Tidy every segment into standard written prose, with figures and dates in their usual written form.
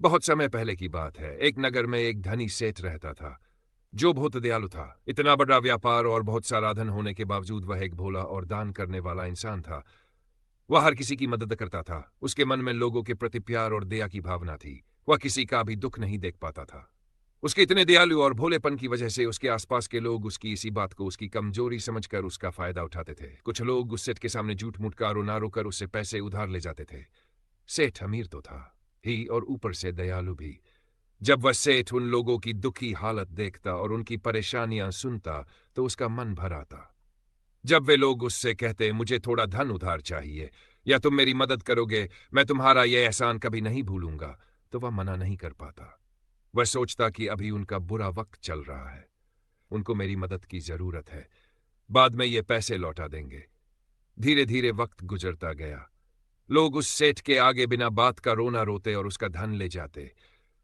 बहुत समय पहले की बात है। एक नगर में एक धनी सेठ रहता था, जो बहुत दयालु था। इतना बड़ा व्यापार और बहुत सारा धन होने के बावजूद वह एक भोला और दान करने वाला इंसान था। वह हर किसी की मदद करता था। उसके मन में लोगों के प्रति प्यार और दया की भावना थी। वह किसी का भी दुख नहीं देख पाता था। उसके इतने दयालु और भोलेपन की वजह से उसके आसपास के लोग उसकी इसी बात को उसकी कमजोरी समझकर उसका फायदा उठाते थे। कुछ लोग उस सेठ के सामने झूठ मूठ का आरोप कर उससे पैसे उधार ले जाते थे। सेठ अमीर तो था ही और ऊपर से दयालु भी। जब वह सेठ उन लोगों की दुखी हालत देखता और उनकी परेशानियां सुनता तो उसका मन भर आता। जब वे लोग उससे कहते, मुझे थोड़ा धन उधार चाहिए या तुम मेरी मदद करोगे, मैं तुम्हारा यह एहसान कभी नहीं भूलूंगा, तो वह मना नहीं कर पाता। वह सोचता कि अभी उनका बुरा वक्त चल रहा है, उनको मेरी मदद की जरूरत है, बाद में ये पैसे लौटा देंगे। धीरे धीरे वक्त गुजरता गया। लोग उस सेठ के आगे बिना बात का रोना रोते और उसका धन ले जाते।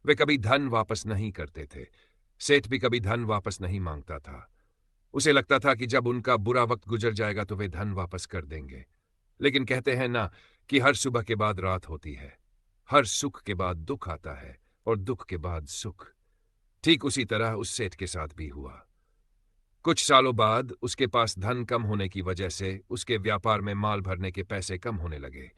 वे कभी धन वापस नहीं करते थे। सेठ भी कभी धन वापस नहीं मांगता था। उसे लगता था कि जब उनका बुरा वक्त गुजर जाएगा तो वे धन वापस कर देंगे। लेकिन कहते हैं ना कि हर सुबह के बाद रात होती है, हर सुख के बाद दुख आता है और दुख के बाद सुख। ठीक उसी तरह उस सेठ के साथ भी हुआ। कुछ सालों बाद उसके पास धन कम होने की वजह से उसके व्यापार में माल भरने के पैसे कम होने लगे।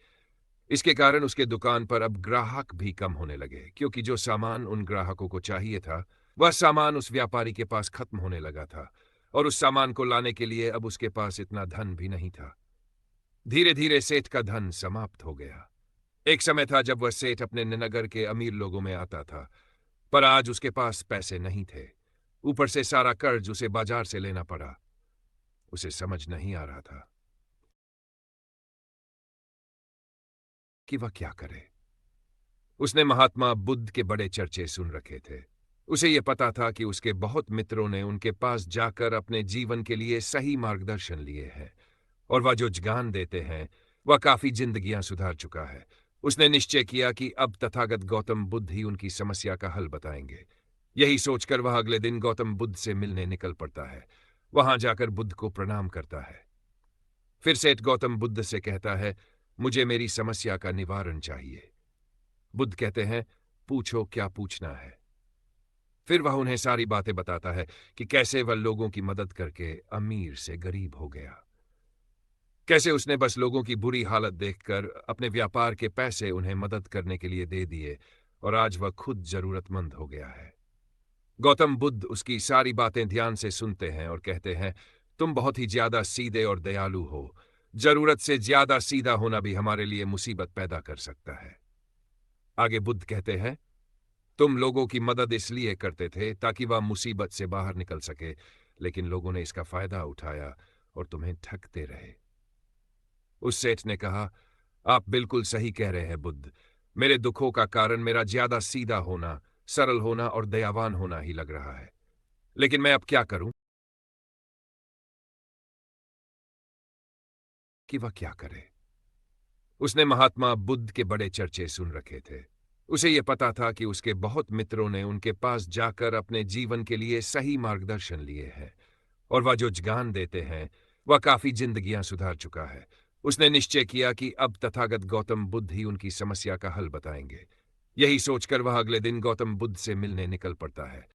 इसके कारण उसके दुकान पर अब ग्राहक भी कम होने लगे, क्योंकि जो सामान उन ग्राहकों को चाहिए था वह सामान उस व्यापारी के पास खत्म होने लगा था और उस सामान को लाने के लिए अब उसके पास इतना धन भी नहीं था। धीरे धीरे सेठ का धन समाप्त हो गया। एक समय था जब वह सेठ अपने नगर के अमीर लोगों में आता था, पर आज उसके पास पैसे नहीं थे। ऊपर से सारा कर्ज उसे बाजार से लेना पड़ा। उसे समझ नहीं आ रहा था कि वह क्या करे। उसने महात्मा बुद्ध के बड़े चर्चे सुन रखे थे। उसे यह पता था कि उसके बहुत मित्रों ने उनके पास जाकर अपने जीवन के लिए सही मार्गदर्शन लिए हैं और वह जो ज्ञान देते हैं वह काफी जिंदगियां सुधार चुका है। उसने निश्चय किया कि अब तथागत गौतम बुद्ध ही उनकी समस्या का हल बताएंगे। यही सोचकर वह अगले दिन गौतम बुद्ध से मिलने निकल पड़ता है। वहां जाकर बुद्ध को प्रणाम करता है। फिर सेठ गौतम बुद्ध से कहता है, मुझे मेरी समस्या का निवारण चाहिए। बुद्ध कहते हैं, पूछो क्या पूछना है। फिर वह उन्हें सारी बातें बताता है कि कैसे वह लोगों की मदद करके अमीर से गरीब हो गया, कैसे उसने बस लोगों की बुरी हालत देखकर अपने व्यापार के पैसे उन्हें मदद करने के लिए दे दिए और आज वह खुद जरूरतमंद हो गया है। गौतम बुद्ध उसकी सारी बातें ध्यान से सुनते हैं और कहते हैं, तुम बहुत ही ज्यादा सीधे और दयालु हो। जरूरत से ज्यादा सीधा होना भी हमारे लिए मुसीबत पैदा कर सकता है। आगे बुद्ध कहते हैं, तुम लोगों की मदद इसलिए करते थे ताकि वह मुसीबत से बाहर निकल सके, लेकिन लोगों ने इसका फायदा उठाया और तुम्हें ठगते रहे। उस सेठ ने कहा, आप बिल्कुल सही कह रहे हैं बुद्ध। मेरे दुखों का कारण मेरा ज्यादा सीधा होना, सरल होना और दयावान होना ही लग रहा है। लेकिन मैं अब क्या करूं कि वह क्या करे। उसने महात्मा बुद्ध के बड़े चर्चे सुन रखे थे। उसे यह पता था कि उसके बहुत मित्रों ने उनके पास जाकर अपने जीवन के लिए सही मार्गदर्शन लिए हैं और वह जो ज्ञान देते हैं वह काफी जिंदगियां सुधार चुका है। उसने निश्चय किया कि अब तथागत गौतम बुद्ध ही उनकी समस्या का हल बताएंगे। यही सोचकर वह अगले दिन गौतम बुद्ध से मिलने निकल पड़ता है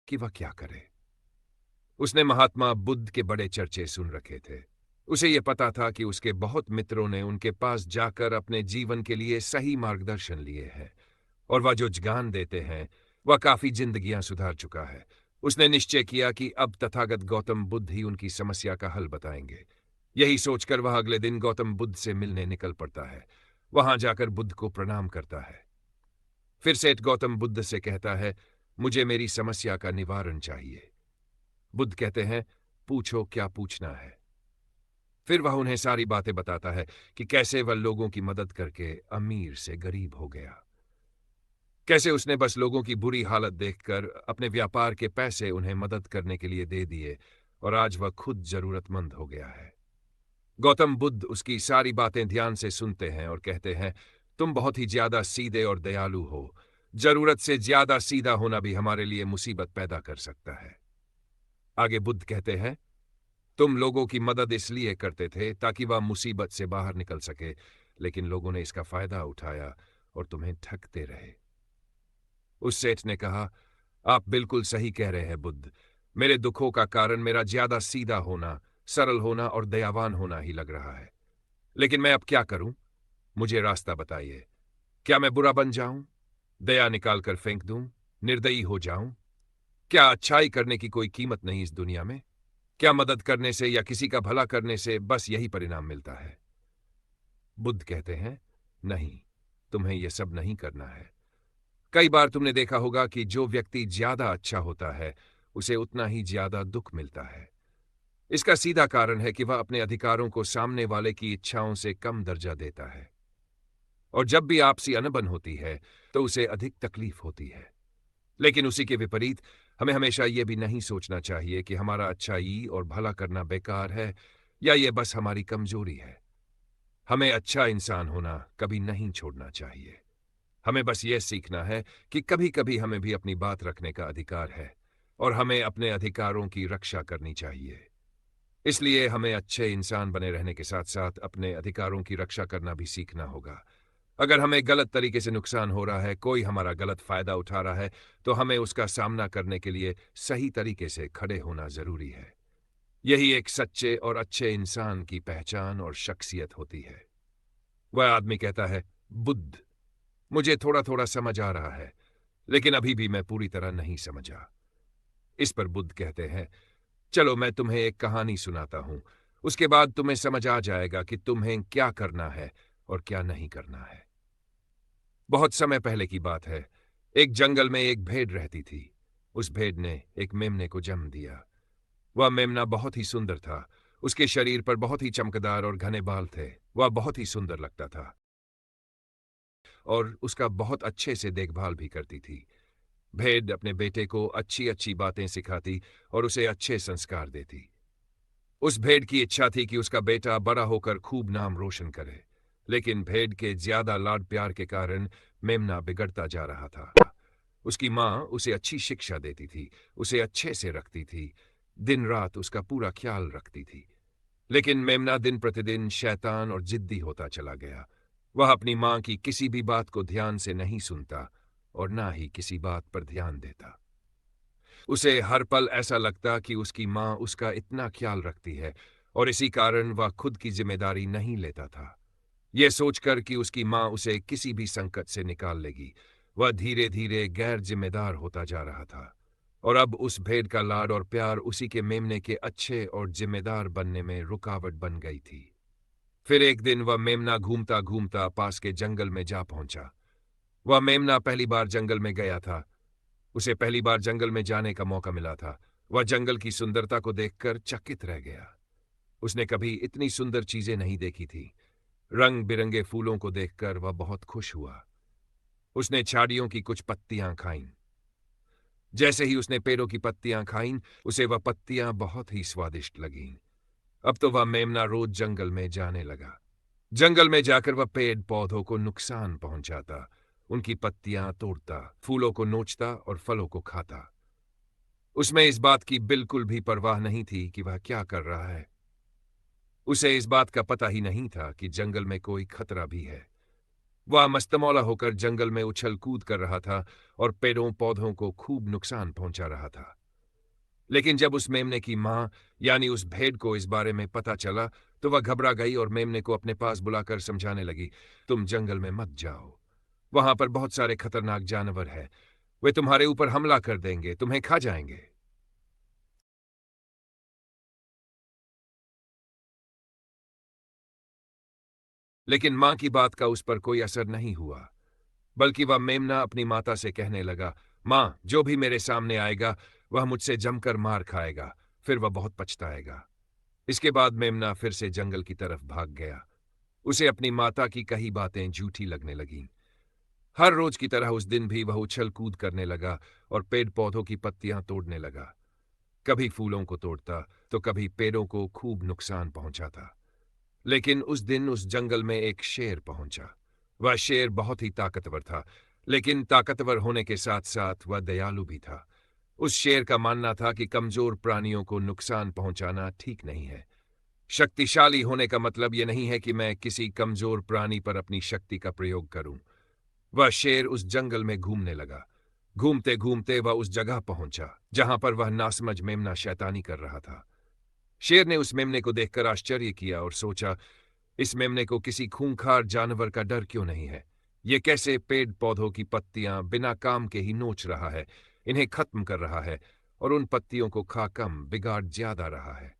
कि वह क्या करे। उसने महात्मा बुद्ध के बड़े चर्चे सुन रखे थे। उसे यह पता था कि उसके बहुत मित्रों ने उनके पास जाकर अपने जीवन के लिए सही मार्गदर्शन लिए हैं और वह जो ज्ञान देते हैं वह काफी जिंदगियां सुधार चुका है। उसने निश्चय किया कि अब तथागत गौतम बुद्ध ही उनकी समस्या का हल बताएंगे। यही सोचकर वह अगले दिन गौतम बुद्ध से मिलने निकल पड़ता है। वहां जाकर बुद्ध को प्रणाम करता है। फिर सेठ गौतम बुद्ध से कहता है, मुझे मेरी समस्या का निवारण चाहिए। बुद्ध कहते हैं, पूछो क्या पूछना है। फिर वह उन्हें सारी बातें बताता है कि कैसे वह लोगों की मदद करके अमीर से गरीब हो गया, कैसे उसने बस लोगों की बुरी हालत देखकर अपने व्यापार के पैसे उन्हें मदद करने के लिए दे दिए और आज वह खुद जरूरतमंद हो गया है। गौतम बुद्ध उसकी सारी बातें ध्यान से सुनते हैं और कहते हैं, तुम बहुत ही ज्यादा सीधे और दयालु हो। जरूरत से ज्यादा सीधा होना भी हमारे लिए मुसीबत पैदा कर सकता है। आगे बुद्ध कहते हैं, तुम लोगों की मदद इसलिए करते थे ताकि वह मुसीबत से बाहर निकल सके, लेकिन लोगों ने इसका फायदा उठाया और तुम्हें ठगते रहे। उस सेठ ने कहा, आप बिल्कुल सही कह रहे हैं बुद्ध। मेरे दुखों का कारण मेरा ज्यादा सीधा होना, सरल होना और दयावान होना ही लग रहा है। लेकिन मैं अब क्या करूं? मुझे रास्ता बताइए। क्या मैं बुरा बन जाऊं? दया निकाल कर फेंक दूं? निर्दयी हो जाऊं? क्या अच्छाई करने की कोई कीमत नहीं इस दुनिया में? क्या मदद करने से या किसी का भला करने से बस यही परिणाम मिलता है? बुद्ध कहते हैं, नहीं, तुम्हें यह सब नहीं करना है। कई बार तुमने देखा होगा कि जो व्यक्ति ज्यादा अच्छा होता है उसे उतना ही ज्यादा दुख मिलता है। इसका सीधा कारण है कि वह अपने अधिकारों को सामने वाले की इच्छाओं से कम दर्जा देता है, और जब भी आपसी अनबन होती है तो उसे अधिक तकलीफ होती है। लेकिन उसी के विपरीत हमें हमेशा यह भी नहीं सोचना चाहिए कि हमारा अच्छाई और भला करना बेकार है या यह बस हमारी कमजोरी है। हमें अच्छा इंसान होना कभी नहीं छोड़ना चाहिए। हमें बस यह सीखना है कि कभी कभी हमें भी अपनी बात रखने का अधिकार है और हमें अपने अधिकारों की रक्षा करनी चाहिए। इसलिए हमें अच्छे इंसान बने रहने के साथ साथ अपने अधिकारों की रक्षा करना भी सीखना होगा। अगर हमें गलत तरीके से नुकसान हो रहा है, कोई हमारा गलत फायदा उठा रहा है, तो हमें उसका सामना करने के लिए सही तरीके से खड़े होना जरूरी है। यही एक सच्चे और अच्छे इंसान की पहचान और शख्सियत होती है। वह आदमी कहता है, बुद्ध, मुझे थोड़ा थोड़ा समझ आ रहा है, लेकिन अभी भी मैं पूरी तरह नहीं समझा। इस पर बुद्ध कहते हैं, चलो मैं तुम्हें एक कहानी सुनाता हूं, उसके बाद तुम्हें समझ आ जाएगा कि तुम्हें क्या करना है और क्या नहीं करना है। बहुत समय पहले की बात है। एक जंगल में एक भेड़ रहती थी। उस भेड़ ने एक मेमने को जन्म दिया। वह मेमना बहुत ही सुंदर था। उसके शरीर पर बहुत ही चमकदार और घने बाल थे। वह बहुत ही सुंदर लगता था और उसका बहुत अच्छे से देखभाल भी करती थी। भेड़ अपने बेटे को अच्छी अच्छी बातें सिखाती और उसे अच्छे संस्कार देती। उस भेड़ की इच्छा थी कि उसका बेटा बड़ा होकर खूब नाम रोशन करे, लेकिन भेड़ के ज्यादा लाड प्यार के कारण मेमना बिगड़ता जा रहा था। उसकी माँ उसे अच्छी शिक्षा देती थी, उसे अच्छे से रखती थी, दिन रात उसका पूरा ख्याल रखती थी। लेकिन मेमना दिन प्रतिदिन शैतान और जिद्दी होता चला गया। वह अपनी माँ की किसी भी बात को ध्यान से नहीं सुनता और ना ही किसी बात पर ध्यान देता। उसे हर पल ऐसा लगता कि उसकी माँ उसका इतना ख्याल रखती है और इसी कारण वह खुद की जिम्मेदारी नहीं लेता था। यह सोचकर कि उसकी माँ उसे किसी भी संकट से निकाल लेगी, वह धीरे धीरे गैर जिम्मेदार होता जा रहा था। और अब उस भेड़ का लाड और प्यार उसी के मेमने के अच्छे और जिम्मेदार बनने में रुकावट बन गई थी। फिर एक दिन वह मेमना घूमता घूमता पास के जंगल में जा पहुंचा। वह मेमना पहली बार जंगल में गया था। उसे पहली बार जंगल में जाने का मौका मिला था। वह जंगल की सुंदरता को देखकर चकित रह गया। उसने कभी इतनी सुंदर चीजें नहीं देखी थी। रंग बिरंगे फूलों को देखकर वह बहुत खुश हुआ। उसने झाड़ियों की कुछ पत्तियां खाईं। जैसे ही उसने पेड़ों की पत्तियां खाईं, उसे वह पत्तियां बहुत ही स्वादिष्ट लगीं। अब तो वह मेमना रोज जंगल में जाने लगा। जंगल में जाकर वह पेड़ पौधों को नुकसान पहुंचाता, उनकी पत्तियां तोड़ता, फूलों को नोचता और फलों को खाता। उसमें इस बात की बिल्कुल भी परवाह नहीं थी कि वह क्या कर रहा है। उसे इस बात का पता ही नहीं था कि जंगल में कोई खतरा भी है। वह मस्तमौला होकर जंगल में उछल कूद कर रहा था और पेड़ों पौधों को खूब नुकसान पहुंचा रहा था। लेकिन जब उस मेमने की मां यानी उस भेड़ को इस बारे में पता चला, तो वह घबरा गई और मेमने को अपने पास बुलाकर समझाने लगी, तुम जंगल में मत जाओ। वहां पर बहुत सारे खतरनाक जानवर हैं। वे तुम्हारे ऊपर हमला कर देंगे, तुम्हें खा जाएंगे। लेकिन मां की बात का उस पर कोई असर नहीं हुआ, बल्कि वह मेमना अपनी माता से कहने लगा, मां, जो भी मेरे सामने आएगा वह मुझसे जमकर मार खाएगा, फिर वह बहुत पछताएगा। इसके बाद मेमना फिर से जंगल की तरफ भाग गया। उसे अपनी माता की कही बातें झूठी लगने लगीं। हर रोज की तरह उस दिन भी वह उछल कूद करने लगा और पेड़ पौधों की पत्तियां तोड़ने लगा। कभी फूलों को तोड़ता तो कभी पेड़ों को खूब नुकसान पहुंचाता। लेकिन उस दिन उस जंगल में एक शेर पहुंचा। वह शेर बहुत ही ताकतवर था, लेकिन ताकतवर होने के साथ साथ वह दयालु भी था। उस शेर का मानना था कि कमजोर प्राणियों को नुकसान पहुंचाना ठीक नहीं है। शक्तिशाली होने का मतलब यह नहीं है कि मैं किसी कमजोर प्राणी पर अपनी शक्ति का प्रयोग करूं। वह शेर उस जंगल में घूमने लगा। घूमते घूमते वह उस जगह पहुंचा जहां पर वह नासमझ मेमना शैतानी कर रहा था। शेर ने उस मेमने को देखकर आश्चर्य किया और सोचा, इस मेमने को किसी खूंखार जानवर का डर क्यों नहीं है? ये कैसे पेड़ पौधों की पत्तियां बिना काम के ही नोच रहा है, इन्हें खत्म कर रहा है और उन पत्तियों को खा कम बिगाड़ ज्यादा रहा है।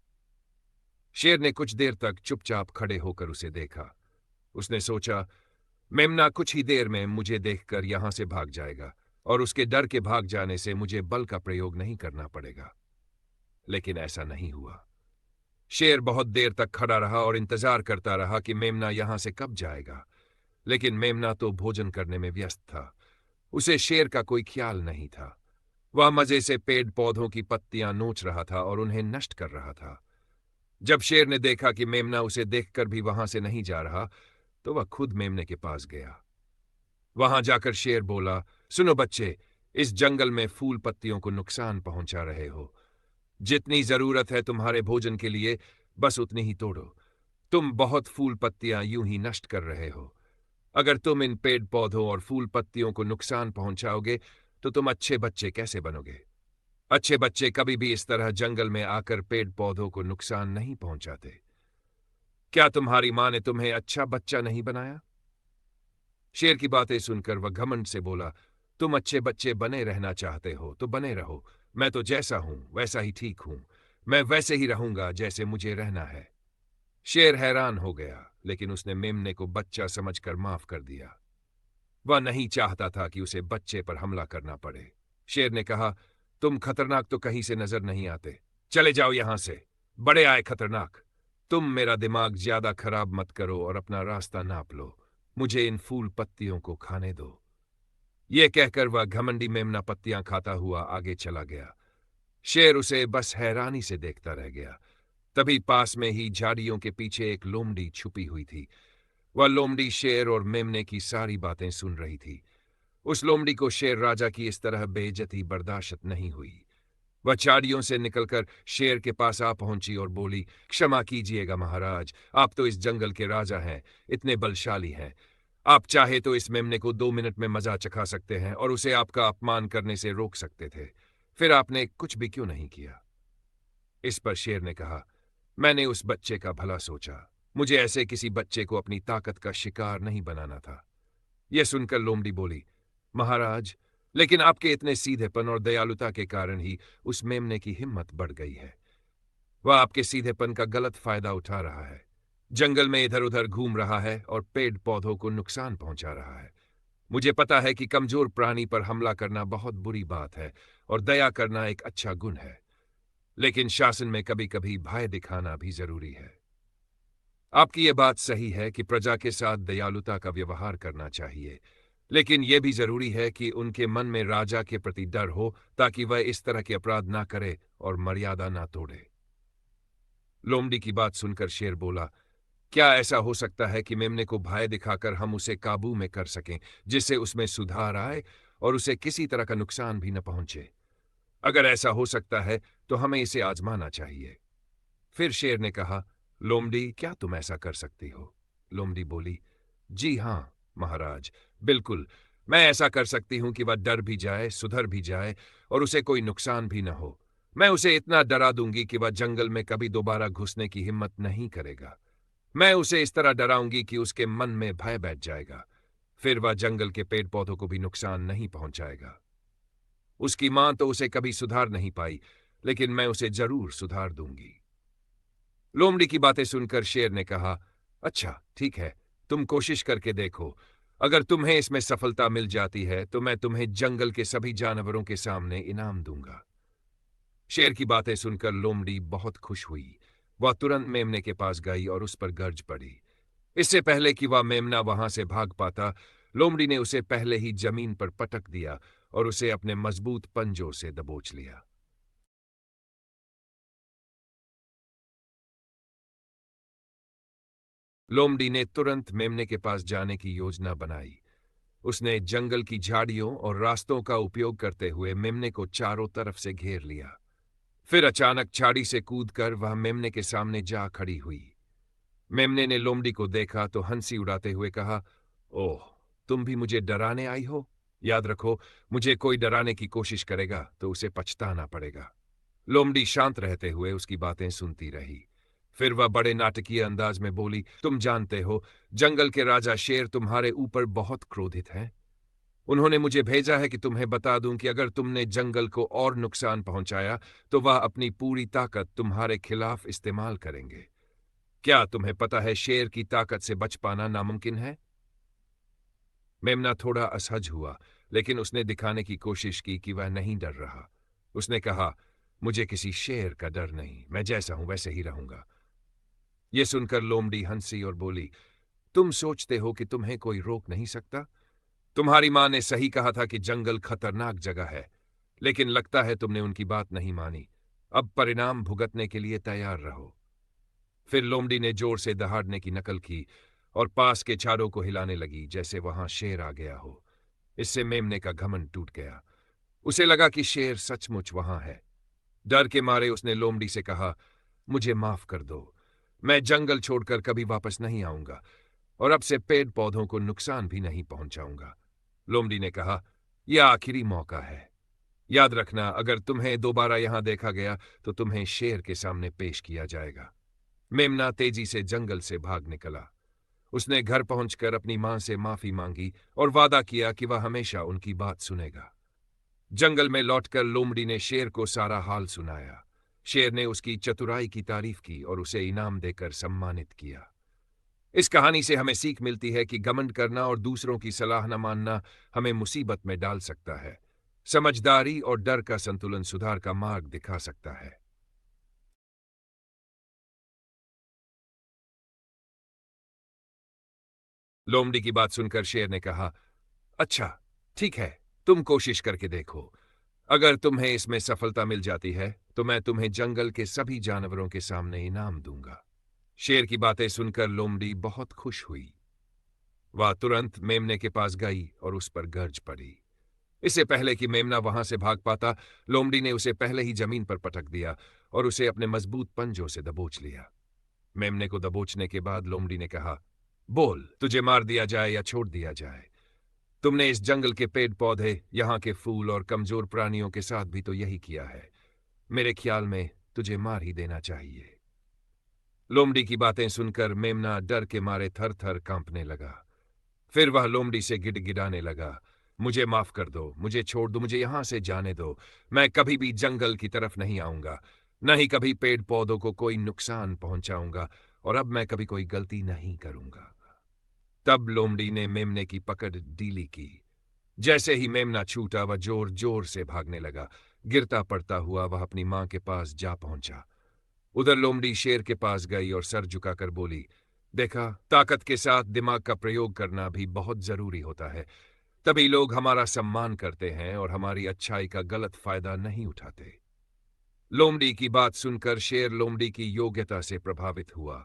शेर ने कुछ देर तक चुपचाप खड़े होकर उसे देखा। उसने सोचा, मेमना कुछ ही देर में मुझे देखकर यहां से भाग जाएगा और उसके डर के भाग जाने से मुझे बल का प्रयोग नहीं करना पड़ेगा। लेकिन ऐसा नहीं हुआ। शेर बहुत देर तक खड़ा रहा और इंतजार करता रहा कि मेमना यहां से कब जाएगा। लेकिन मेमना तो भोजन करने में व्यस्त था। उसे शेर का कोई ख्याल नहीं था। वह मजे से पेड़ पौधों की पत्तियां नोच रहा था और उन्हें नष्ट कर रहा था। जब शेर ने देखा कि मेमना उसे देखकर भी वहां से नहीं जा रहा, तो वह खुद मेमने के पास गया। वहां जाकर शेर बोला, सुनो बच्चे, इस जंगल में फूल पत्तियों को नुकसान पहुंचा रहे हो। जितनी जरूरत है तुम्हारे भोजन के लिए, बस उतनी ही तोड़ो। तुम बहुत फूल पत्तियां यूं ही नष्ट कर रहे हो। अगर तुम इन पेड़ पौधों और फूल पत्तियों को नुकसान पहुंचाओगे तो तुम अच्छे बच्चे कैसे बनोगे? अच्छे बच्चे कभी भी इस तरह जंगल में आकर पेड़ पौधों को नुकसान नहीं पहुंचाते। क्या तुम्हारी मां ने तुम्हें अच्छा बच्चा नहीं बनाया? शेर की बातें सुनकर वह घमंड से बोला, तुम अच्छे बच्चे बने रहना चाहते हो तो बने रहो। मैं तो जैसा हूं वैसा ही ठीक हूं। मैं वैसे ही रहूंगा जैसे मुझे रहना है। शेर हैरान हो गया, लेकिन उसने मेमने को बच्चा समझकर माफ कर दिया। वह नहीं चाहता था कि उसे बच्चे पर हमला करना पड़े। शेर ने कहा, तुम खतरनाक तो कहीं से नजर नहीं आते। चले जाओ यहां से। बड़े आए खतरनाक। तुम मेरा दिमाग ज्यादा खराब मत करो और अपना रास्ता नाप लो। मुझे इन फूल पत्तियों को खाने दो। ये कहकर वह घमंडी मेमना पत्तियां खाता हुआ आगे चला गया। शेर उसे बस हैरानी से देखता रह गया। तभी पास में ही झाड़ियों के पीछे एक लोमड़ी छुपी हुई थी। वह लोमड़ी शेर और मेमने की सारी बातें सुन रही थी। उस लोमड़ी को शेर राजा की इस तरह बेइज्जती बर्दाश्त नहीं हुई। वह झाड़ियों से निकलकर शेर के पास आ पहुंची और बोली, क्षमा कीजिएगा महाराज, आप तो इस जंगल के राजा हैं, इतने बलशाली हैं। आप चाहे तो इस मेमने को 2 मिनट में मजा चखा सकते हैं और उसे आपका अपमान करने से रोक सकते थे। फिर आपने कुछ भी क्यों नहीं किया? इस पर शेर ने कहा, मैंने उस बच्चे का भला सोचा। मुझे ऐसे किसी बच्चे को अपनी ताकत का शिकार नहीं बनाना था। यह सुनकर लोमड़ी बोली, महाराज, लेकिन आपके इतने सीधेपन और दयालुता के कारण ही उस मेमने की हिम्मत बढ़ गई है। वह आपके सीधेपन का गलत फायदा उठा रहा है। जंगल में इधर उधर घूम रहा है और पेड़ पौधों को नुकसान पहुंचा रहा है। मुझे पता है कि कमजोर प्राणी पर हमला करना बहुत बुरी बात है और दया करना एक अच्छा गुण है। लेकिन शासन में कभी कभी भय दिखाना भी जरूरी है। आपकी यह बात सही है कि प्रजा के साथ दयालुता का व्यवहार करना चाहिए, लेकिन यह भी जरूरी है कि उनके मन में राजा के प्रति डर हो ताकि वह इस तरह के अपराध ना करे और मर्यादा ना तोड़े। लोमड़ी की बात सुनकर शेर बोला, क्या ऐसा हो सकता है कि मेमने को भय दिखाकर हम उसे काबू में कर सकें, जिससे उसमें सुधार आए और उसे किसी तरह का नुकसान भी न पहुंचे? अगर ऐसा हो सकता है तो हमें इसे आजमाना चाहिए। फिर शेर ने कहा, लोमड़ी, क्या तुम ऐसा कर सकती हो? लोमड़ी बोली, जी हां महाराज, बिल्कुल। मैं ऐसा कर सकती हूं कि वह डर भी जाए, सुधर भी जाए और उसे कोई नुकसान भी न हो। मैं उसे इतना डरा दूंगी कि वह जंगल में कभी दोबारा घुसने की हिम्मत नहीं करेगा। मैं उसे इस तरह डराऊंगी कि उसके मन में भय बैठ जाएगा। फिर वह जंगल के पेड़ पौधों को भी नुकसान नहीं पहुंचाएगा। उसकी मां तो उसे कभी सुधार नहीं पाई, लेकिन मैं उसे जरूर सुधार दूंगी। लोमड़ी की बातें सुनकर शेर ने कहा, अच्छा ठीक है, तुम कोशिश करके देखो। अगर तुम्हें इसमें सफलता मिल जाती है तो मैं तुम्हें जंगल के सभी जानवरों के सामने इनाम दूंगा। शेर की बातें सुनकर लोमड़ी बहुत खुश हुई। वह तुरंत मेमने के पास गई और उस पर गर्ज पड़ी। इससे पहले कि वह मेमना वहां से भाग पाता, लोमड़ी ने उसे पहले ही जमीन पर पटक दिया और उसे अपने मजबूत पंजों से दबोच लिया। लोमड़ी ने तुरंत मेमने के पास जाने की योजना बनाई। उसने जंगल की झाड़ियों और रास्तों का उपयोग करते हुए मेमने को चारों तरफ से घेर लिया। फिर अचानक झाड़ी से कूदकर वह मेमने के सामने जा खड़ी हुई। मेमने ने लोमड़ी को देखा तो हंसी उड़ाते हुए कहा, ओह, तुम भी मुझे डराने आई हो? याद रखो, मुझे कोई डराने की कोशिश करेगा तो उसे पछताना पड़ेगा। लोमड़ी शांत रहते हुए उसकी बातें सुनती रही। फिर वह बड़े नाटकीय अंदाज में बोली, तुम जानते हो, जंगल के राजा शेर तुम्हारे ऊपर बहुत क्रोधित हैं। उन्होंने मुझे भेजा है कि तुम्हें बता दूं कि अगर तुमने जंगल को और नुकसान पहुंचाया तो वह अपनी पूरी ताकत तुम्हारे खिलाफ इस्तेमाल करेंगे। क्या तुम्हें पता है शेर की ताकत से बच पाना नामुमकिन है? मेमना थोड़ा असहज हुआ, लेकिन उसने दिखाने की कोशिश की कि वह नहीं डर रहा। उसने कहा, मुझे किसी शेर का डर नहीं, मैं जैसा हूं वैसे ही रहूंगा। यह सुनकर लोमड़ी हंसी और बोली, तुम सोचते हो कि तुम्हें कोई रोक नहीं सकता? तुम्हारी मां ने सही कहा था कि जंगल खतरनाक जगह है, लेकिन लगता है तुमने उनकी बात नहीं मानी। अब परिणाम भुगतने के लिए तैयार रहो। फिर लोमड़ी ने जोर से दहाड़ने की नकल की और पास के झाड़ों को हिलाने लगी जैसे वहां शेर आ गया हो। इससे मेमने का घमंड टूट गया। उसे लगा कि शेर सचमुच वहां है। डर के मारे उसने लोमड़ी से कहा, मुझे माफ कर दो, मैं जंगल छोड़कर कभी वापस नहीं आऊंगा और अब से पेड़ पौधों को नुकसान भी नहीं पहुंचाऊंगा। लोमड़ी ने कहा, यह आखिरी मौका है। याद रखना, अगर तुम्हें दोबारा यहां देखा गया तो तुम्हें शेर के सामने पेश किया जाएगा। मेमना तेजी से जंगल से भाग निकला। उसने घर पहुंचकर अपनी मां से माफी मांगी और वादा किया कि वह हमेशा उनकी बात सुनेगा। जंगल में लौटकर लोमड़ी ने शेर को सारा हाल सुनाया। शेर ने उसकी चतुराई की तारीफ की और उसे इनाम देकर सम्मानित किया। इस कहानी से हमें सीख मिलती है कि घमंड करना और दूसरों की सलाह न मानना हमें मुसीबत में डाल सकता है। समझदारी और डर का संतुलन सुधार का मार्ग दिखा सकता है। लोमड़ी की बात सुनकर शेर ने कहा, अच्छा, ठीक है, तुम कोशिश करके देखो। अगर तुम्हें इसमें सफलता मिल जाती है तो मैं तुम्हें जंगल के सभी जानवरों के सामने इनाम दूंगा। शेर की बातें सुनकर लोमड़ी बहुत खुश हुई। वह तुरंत मेमने के पास गई और उस पर गर्ज पड़ी। इससे पहले कि मेमना वहां से भाग पाता, लोमड़ी ने उसे पहले ही जमीन पर पटक दिया और उसे अपने मजबूत पंजों से दबोच लिया। मेमने को दबोचने के बाद लोमड़ी ने कहा, बोल, तुझे मार दिया जाए या छोड़ दिया जाए? तुमने इस जंगल के पेड़ पौधे, यहाँ के फूल और कमजोर प्राणियों के साथ भी तो यही किया है। मेरे ख्याल में तुझे मार ही देना चाहिए। लोमड़ी की बातें सुनकर मेमना डर के मारे थर थर कांपने लगा। फिर वह लोमड़ी से गिड़गिड़ाने लगा, मुझे माफ कर दो, मुझे छोड़ दो, मुझे यहां से जाने दो। मैं कभी भी जंगल की तरफ नहीं आऊंगा, न ही कभी पेड़ पौधों को कोई नुकसान पहुंचाऊंगा, और अब मैं कभी कोई गलती नहीं करूंगा। तब लोमड़ी ने मेमने की पकड़ ढीली की। जैसे ही मेमना छूटा, वह जोर जोर से भागने लगा। गिरता पड़ता हुआ वह अपनी मां के पास जा पहुंचा। उधर लोमड़ी शेर के पास गई और सर झुकाकर बोली, देखा, ताकत के साथ दिमाग का प्रयोग करना भी बहुत जरूरी होता है। तभी लोग हमारा सम्मान करते हैं और हमारी अच्छाई का गलत फायदा नहीं उठाते। लोमड़ी की बात सुनकर शेर लोमड़ी की योग्यता से प्रभावित हुआ।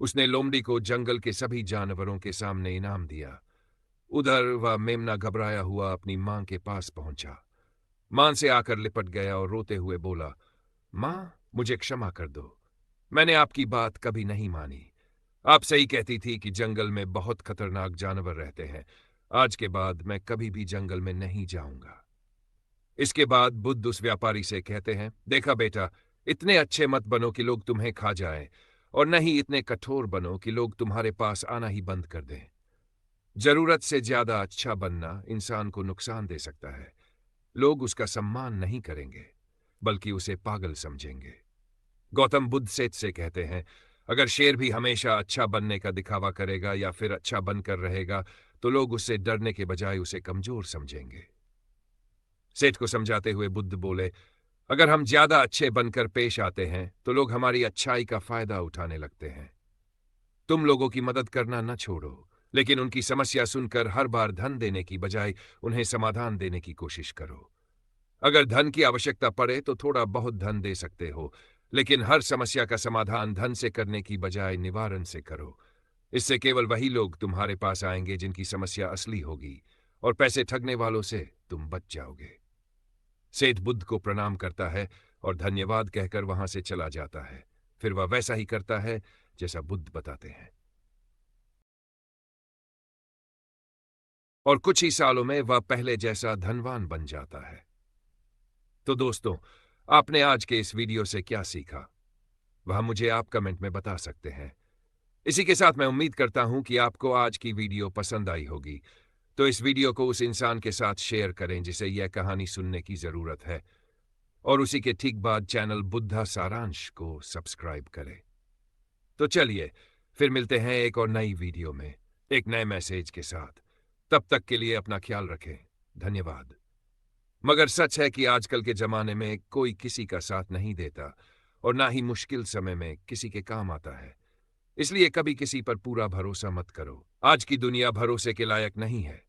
उसने लोमड़ी को जंगल के सभी जानवरों के सामने इनाम दिया। उधर वह मेमना घबराया हुआ अपनी मां के पास पहुंचा। मां से आकर लिपट गया और रोते हुए बोला, मां, मुझे क्षमा कर दो, मैंने आपकी बात कभी नहीं मानी। आप सही कहती थी कि जंगल में बहुत खतरनाक जानवर रहते हैं। आज के बाद मैं कभी भी जंगल में नहीं जाऊंगा। इसके बाद बुद्ध उस व्यापारी से कहते हैं, देखा बेटा, इतने अच्छे मत बनो कि लोग तुम्हें खा जाएं, और न ही इतने कठोर बनो कि लोग तुम्हारे पास आना ही बंद कर दें। जरूरत से ज्यादा अच्छा बनना इंसान को नुकसान दे सकता है। लोग उसका सम्मान नहीं करेंगे, बल्कि उसे पागल समझेंगे। गौतम बुद्ध सेठ से कहते हैं, अगर शेर भी हमेशा अच्छा बनने का दिखावा करेगा या फिर अच्छा बनकर रहेगा तो लोग उससे डरने के बजाय उसे कमजोर समझेंगे। सेठ को समझाते हुए बुद्ध बोले, अगर हम ज्यादा अच्छे बनकर पेश आते हैं तो लोग हमारी अच्छाई का फायदा उठाने लगते हैं। तुम लोगों की मदद करना न छोड़ो, लेकिन उनकी समस्या सुनकर हर बार धन देने की बजाय उन्हें समाधान देने की कोशिश करो। अगर धन की आवश्यकता पड़े तो थोड़ा बहुत धन दे सकते हो, लेकिन हर समस्या का समाधान धन से करने की बजाय निवारण से करो। इससे केवल वही लोग तुम्हारे पास आएंगे जिनकी समस्या असली होगी, और पैसे ठगने वालों से तुम बच जाओगे। सेठ बुद्ध को प्रणाम करता है और धन्यवाद कहकर वहां से चला जाता है। फिर वह वैसा ही करता है जैसा बुद्ध बताते हैं, और कुछ ही सालों में वह पहले जैसा धनवान बन जाता है। तो दोस्तों, आपने आज के इस वीडियो से क्या सीखा, वह मुझे आप कमेंट में बता सकते हैं। इसी के साथ मैं उम्मीद करता हूं कि आपको आज की वीडियो पसंद आई होगी। तो इस वीडियो को उस इंसान के साथ शेयर करें जिसे यह कहानी सुनने की जरूरत है, और उसी के ठीक बाद चैनल बुद्धा सारांश को सब्सक्राइब करें। तो चलिए, फिर मिलते हैं एक और नई वीडियो में, एक नए मैसेज के साथ। तब तक के लिए अपना ख्याल रखें। धन्यवाद। मगर सच है कि आजकल के जमाने में कोई किसी का साथ नहीं देता, और ना ही मुश्किल समय में किसी के काम आता है। इसलिए कभी किसी पर पूरा भरोसा मत करो। आज की दुनिया भरोसे के लायक नहीं है।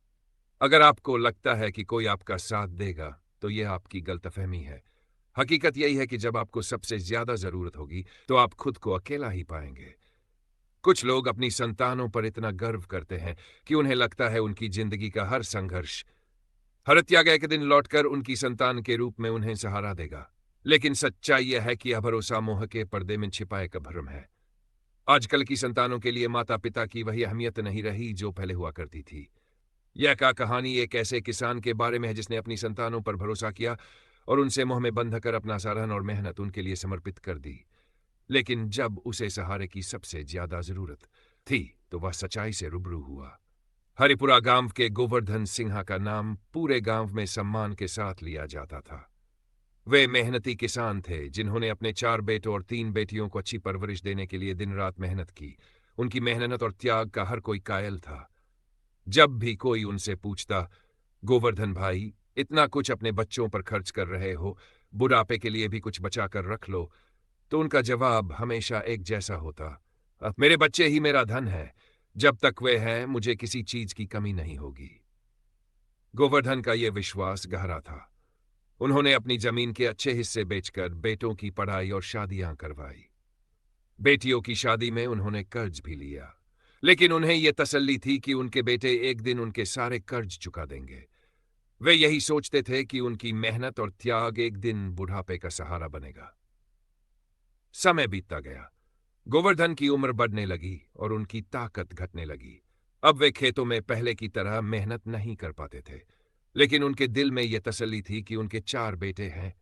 अगर आपको लगता है कि कोई आपका साथ देगा, तो यह आपकी गलतफहमी है। हकीकत यही है कि जब आपको सबसे ज्यादा जरूरत होगी, तो आप खुद को अकेला ही पाएंगे। कुछ लोग अपनी संतानों पर इतना गर्व करते हैं कि उन्हें लगता है उनकी जिंदगी का हर संघर्ष, हर त्याग एक दिन लौटकर उनकी संतान के रूप में उन्हें सहारा देगा। लेकिन सच्चाई यह है कि यह भरोसा मोह के पर्दे में छिपा एक भ्रम है। आजकल की संतानों के लिए माता पिता की वही अहमियत नहीं रही जो पहले हुआ करती थी। यह कहानी एक ऐसे किसान के बारे में है जिसने अपनी संतानों पर भरोसा किया और उनसे मोह में बंध कर अपना साधन और मेहनत उनके लिए समर्पित कर दी। लेकिन जब उसे सहारे की सबसे ज्यादा जरूरत थी, तो वह सच्चाई से रूबरू हुआ। हरिपुरा गांव के गोवर्धन सिन्हा का नाम पूरे गांव में सम्मान के साथ लिया जाता था। वे मेहनती किसान थे जिन्होंने अपने 4 बेटों और 3 बेटियों को अच्छी परवरिश देने के लिए दिन रात मेहनत की। उनकी मेहनत और त्याग का हर कोई कायल था। जब भी कोई उनसे पूछता, गोवर्धन भाई, इतना कुछ अपने बच्चों पर खर्च कर रहे हो, बुढ़ापे के लिए भी कुछ बचा कर रख लो, तो उनका जवाब हमेशा एक जैसा होता, अब मेरे बच्चे ही मेरा धन है, जब तक वे हैं मुझे किसी चीज की कमी नहीं होगी। गोवर्धन का यह विश्वास गहरा था। उन्होंने अपनी जमीन के अच्छे हिस्से बेचकर बेटों की पढ़ाई और शादियां करवाई। बेटियों की शादी में उन्होंने कर्ज भी लिया, लेकिन उन्हें यह तसल्ली थी कि उनके बेटे एक दिन उनके सारे कर्ज चुका देंगे। वे यही सोचते थे कि उनकी मेहनत और त्याग एक दिन बुढ़ापे का सहारा बनेगा। समय बीतता गया। गोवर्धन की उम्र बढ़ने लगी और उनकी ताकत घटने लगी। अब वे खेतों में पहले की तरह मेहनत नहीं कर पाते थे, लेकिन उनके दिल में यह तसल्ली थी कि उनके 4 बेटे हैं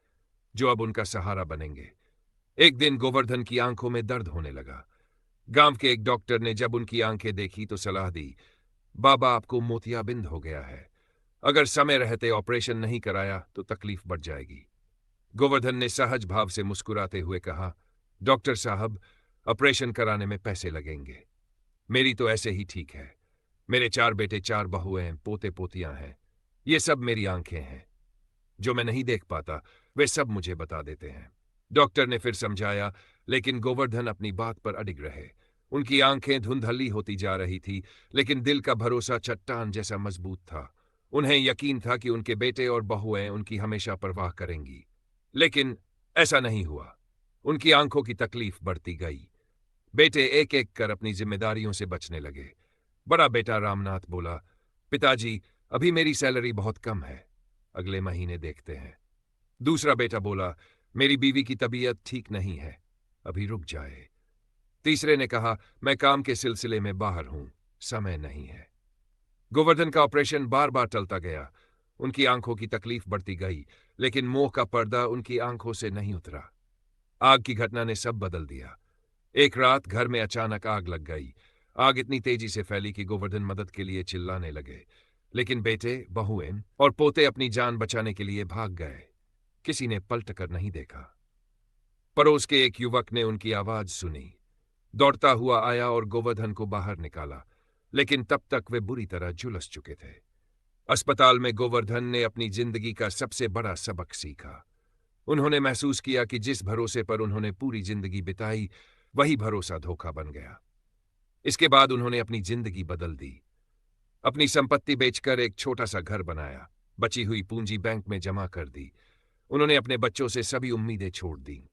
जो अब उनका सहारा बनेंगे। एक दिन गोवर्धन की आंखों में दर्द होने लगा। गांव के एक डॉक्टर ने जब उनकी आंखें देखी तो सलाह दी, बाबा, आपको मोतियाबिंद हो गया है। अगर समय रहते ऑपरेशन नहीं कराया तो तकलीफ बढ़ जाएगी। गोवर्धन ने सहज भाव से मुस्कुराते हुए कहा, डॉक्टर साहब, ऑपरेशन कराने में पैसे लगेंगे। मेरी तो ऐसे ही ठीक है। मेरे 4 बेटे, 4 बहुएं, पोते पोतियां हैं। ये सब मेरी आंखें हैं। जो मैं नहीं देख पाता, वे सब मुझे बता देते हैं। डॉक्टर ने फिर समझाया, लेकिन गोवर्धन अपनी बात पर अडिग रहे। उनकी आंखें धुंधली होती जा रही थी, लेकिन दिल का भरोसा चट्टान जैसा मजबूत था। उन्हें यकीन था कि उनके बेटे और बहुएं उनकी हमेशा परवाह करेंगी। लेकिन ऐसा नहीं हुआ। उनकी आंखों की तकलीफ बढ़ती गई। बेटे एक एक कर अपनी जिम्मेदारियों से बचने लगे। बड़ा बेटा रामनाथ बोला, पिताजी, अभी मेरी सैलरी बहुत कम है, अगले महीने देखते हैं। दूसरा बेटा बोला, मेरी बीवी की तबीयत ठीक नहीं है, अभी रुक जाए। तीसरे ने कहा, मैं काम के सिलसिले में बाहर हूं, समय नहीं है। गोवर्धन का ऑपरेशन बार बार टलता गया। उनकी आंखों की तकलीफ बढ़ती गई, लेकिन मोह का पर्दा उनकी आंखों से नहीं उतरा। आग की घटना ने सब बदल दिया। एक रात घर में अचानक आग लग गई। आग इतनी तेजी से फैली कि गोवर्धन मदद के लिए चिल्लाने लगे, लेकिन बेटे, बहुएं और पोते अपनी जान बचाने के लिए भाग गए। किसी ने पलट कर नहीं देखा। पड़ोस के एक युवक ने उनकी आवाज सुनी, दौड़ता हुआ आया और गोवर्धन को बाहर निकाला, लेकिन तब तक वे बुरी तरह झुलस चुके थे। अस्पताल में गोवर्धन ने अपनी जिंदगी का सबसे बड़ा सबक सीखा। उन्होंने महसूस किया कि जिस भरोसे पर उन्होंने पूरी जिंदगी बिताई, वही भरोसा धोखा बन गया। इसके बाद उन्होंने अपनी जिंदगी बदल दी। अपनी संपत्ति बेचकर एक छोटा सा घर बनाया, बची हुई पूंजी बैंक में जमा कर दी। उन्होंने अपने बच्चों से सभी उम्मीदें छोड़ दी।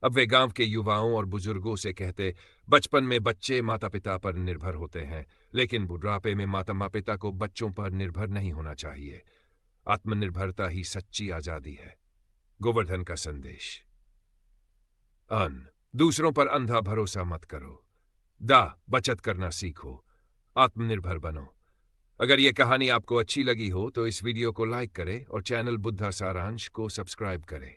अब वे गांव के युवाओं और बुजुर्गों से कहते, बचपन में बच्चे माता पिता पर निर्भर होते हैं, लेकिन बुढ़ापे में माता पिता को बच्चों पर निर्भर नहीं होना चाहिए। आत्मनिर्भरता ही सच्ची आजादी है। गोवर्धन का संदेश। अन दूसरों पर अंधा भरोसा मत करो। दा बचत करना सीखो। आत्मनिर्भर बनो। अगर यह कहानी आपको अच्छी लगी हो तो इस वीडियो को लाइक करें और चैनल बुद्धा सारांश को सब्सक्राइब करें।